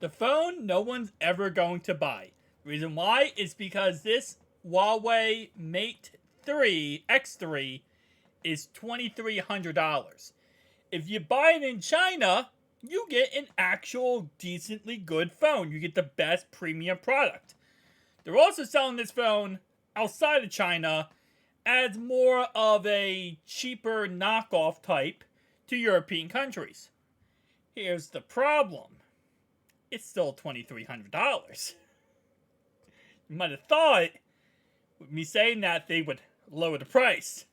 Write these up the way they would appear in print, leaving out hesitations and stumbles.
The phone no one's ever going to buy. The reason why is because this Huawei Mate 3 X3 is $2,300. If you buy it in China, you get an actual decently good phone. You get the best premium product. They're also selling this phone outside of China as more of a cheaper knockoff type to European countries. Here's the problem. It's still $2,300. You might have thought, with me saying that, they would lower the price.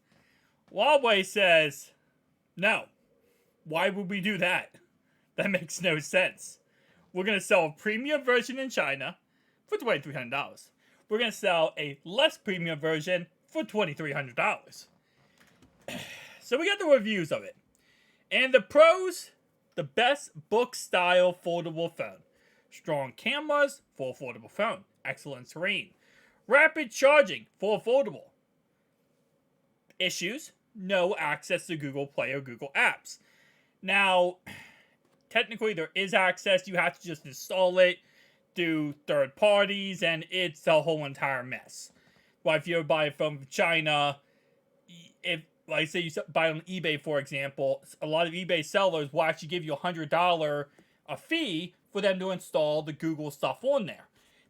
Huawei says, no. Why would we do that? That makes no sense. We're going to sell a premium version in China for $2,300. We're going to sell a less premium version for $2,300. So we got the reviews of it. And the pros, the best book-style foldable phone. Strong cameras for affordable phone. Excellent screen. Rapid charging for affordable. Issues, no access to Google Play or Google Apps. Now, technically there is access. You have to just install it through third parties, and it's a whole entire mess. But if you ever buy a phone from China, if, like say you buy it on eBay, for example, a lot of eBay sellers will actually give you $100 a fee for them to install the Google stuff on there.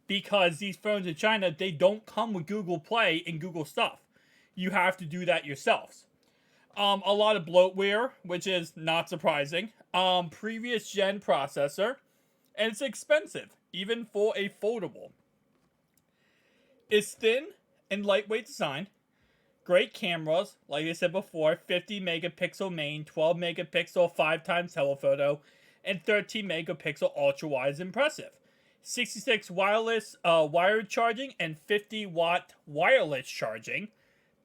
Because these phones in China, they don't come with Google Play and Google stuff. You have to do that yourselves. A lot of bloatware, which is not surprising. Previous gen processor, and it's expensive, even for a foldable. It's thin and lightweight design. Great cameras, like I said before, 50 megapixel main, 12 megapixel 5x telephoto, and 13 megapixel ultra wide is impressive. 66 wireless wired charging and 50 watt wireless charging.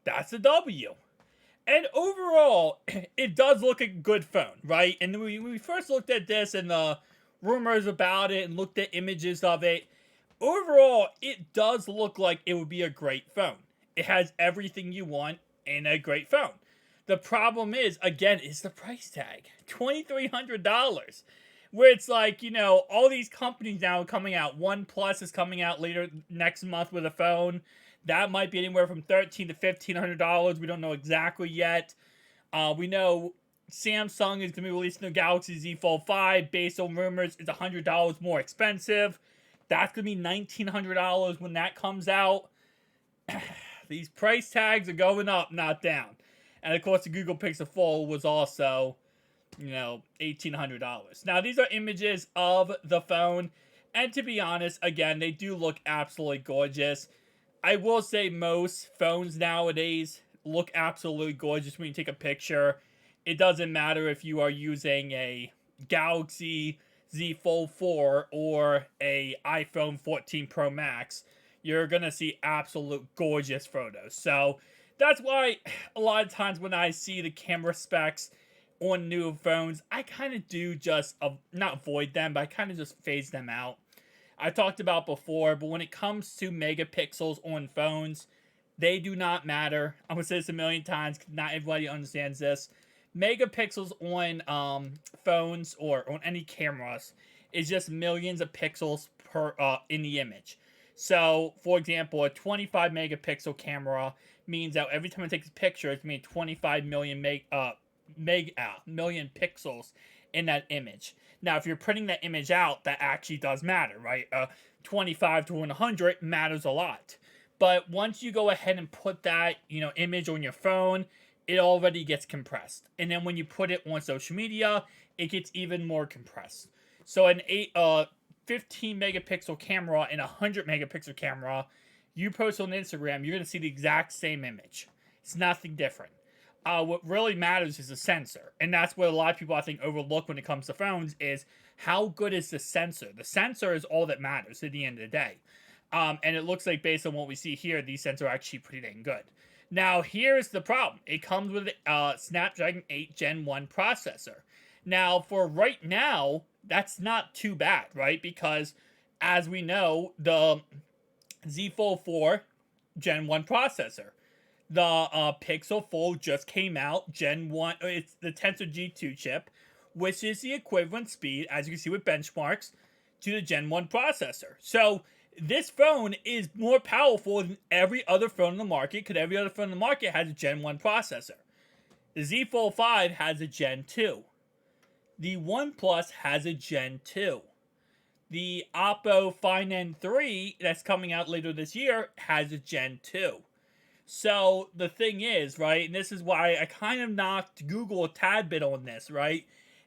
That's a W. And overall, it does look a good phone, right? And when we first looked at this and the rumors about it and looked at images of it, overall, it does look like it would be a great phone. It has everything you want in a great phone. The problem is, again, is the price tag. $2,300. Where it's like, you know, all these companies now are coming out. OnePlus is coming out later next month with a phone. That might be anywhere from $1,300 to $1,500. We don't know exactly yet. We know Samsung is going to be releasing the Galaxy Z Fold 5. Based on rumors, it's $100 more expensive. That's going to be $1,900 when that comes out. These price tags are going up, not down. And of course, the Google Pixel Fold was also, you know, $1,800. Now, these are images of the phone. And to be honest, again, they do look absolutely gorgeous. I will say most phones nowadays look absolutely gorgeous when you take a picture. It doesn't matter if you are using a Galaxy Z Fold 4 or a iPhone 14 Pro Max. You're going to see absolute gorgeous photos. So that's why a lot of times when I see the camera specs on new phones, I kind of do just, not avoid them, but I kind of just phase them out. I talked about before, but when it comes to megapixels on phones, they do not matter. I'm going to say this a million times because not everybody understands this. Megapixels on phones or on any cameras is just millions of pixels per in the image. So, for example, a 25 megapixel camera means that every time it takes a picture, it's going to be 25 million million pixels in that image. Now, if you're printing that image out, that actually does matter, right? 25 to 100 matters a lot. But once you go ahead and put that, you know, image on your phone, it already gets compressed. And then when you put it on social media, it gets even more compressed. So an 15 megapixel camera and a 100 megapixel camera, you post on Instagram, you're going to see the exact same image. It's nothing different. What really matters is the sensor. And that's what a lot of people, I think, overlook when it comes to phones is how good is the sensor? The sensor is all that matters at the end of the day. And it looks like based on what we see here, these sensors are actually pretty dang good. Now, here's the problem. It comes with a Snapdragon 8 Gen 1 processor. Now, for right now, that's not too bad, right? Because, as we know, the Z Fold 4 Gen 1 processor. The Pixel Fold just came out, Gen 1, it's the Tensor G2 chip, which is the equivalent speed, as you can see with benchmarks, to the Gen 1 processor. So this phone is more powerful than every other phone in the market, because every other phone in the market has a Gen 1 processor. The Z Fold 5 has a Gen 2. The OnePlus has a Gen 2. The Oppo Find N3 that's coming out later this year has a Gen 2. So the thing is, right, and this is why I kind of knocked Google a tad bit on this, right,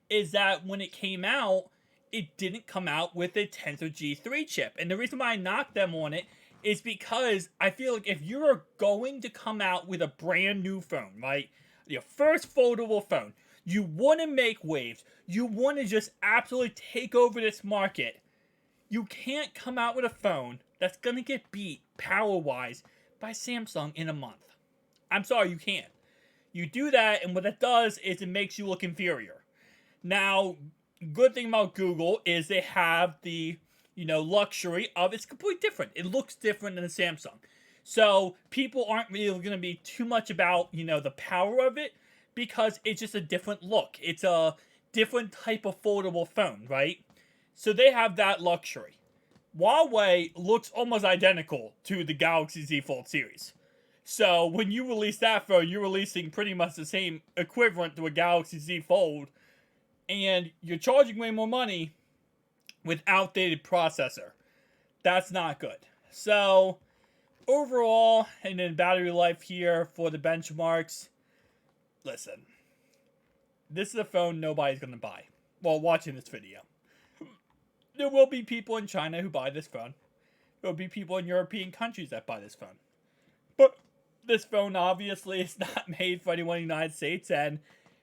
is that when it came out, it didn't come out with a Tensor G3 chip. And the reason why I knocked them on it is because I feel like if you're going to come out with a brand new phone, right, your first foldable phone, you want to make waves, you want to just absolutely take over this market, you can't come out with a phone that's going to get beat power-wise by Samsung in a month. I'm sorry, you can't. You do that, and what that does is it makes you look inferior. Now, good thing about Google is they have the, luxury of it's completely different. It looks different than a Samsung. So people aren't really going to be too much about, the power of it, because it's just a different look. It's a different type of foldable phone, right? So they have that luxury. Huawei looks almost identical to the Galaxy Z Fold series. So when you release that phone, you're releasing pretty much the same equivalent to a Galaxy Z Fold, and you're charging way more money with outdated processor. That's not good. So overall, and then battery life here for the benchmarks, listen, this is a phone nobody's going to buy while watching this video. There will be people in China who buy this phone. There will be people in European countries that buy this phone. But this phone obviously is not made for anyone in the United States, and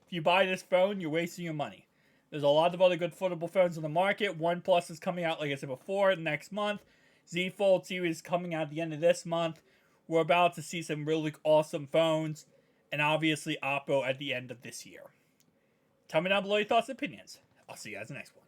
if you buy this phone, you're wasting your money. There's a lot of other good foldable phones on the market. OnePlus is coming out, like I said before, next month. Z Fold series is coming out at the end of this month. We're about to see some really awesome phones, and obviously Oppo at the end of this year. Tell me down below your thoughts and opinions. I'll see you guys in the next one.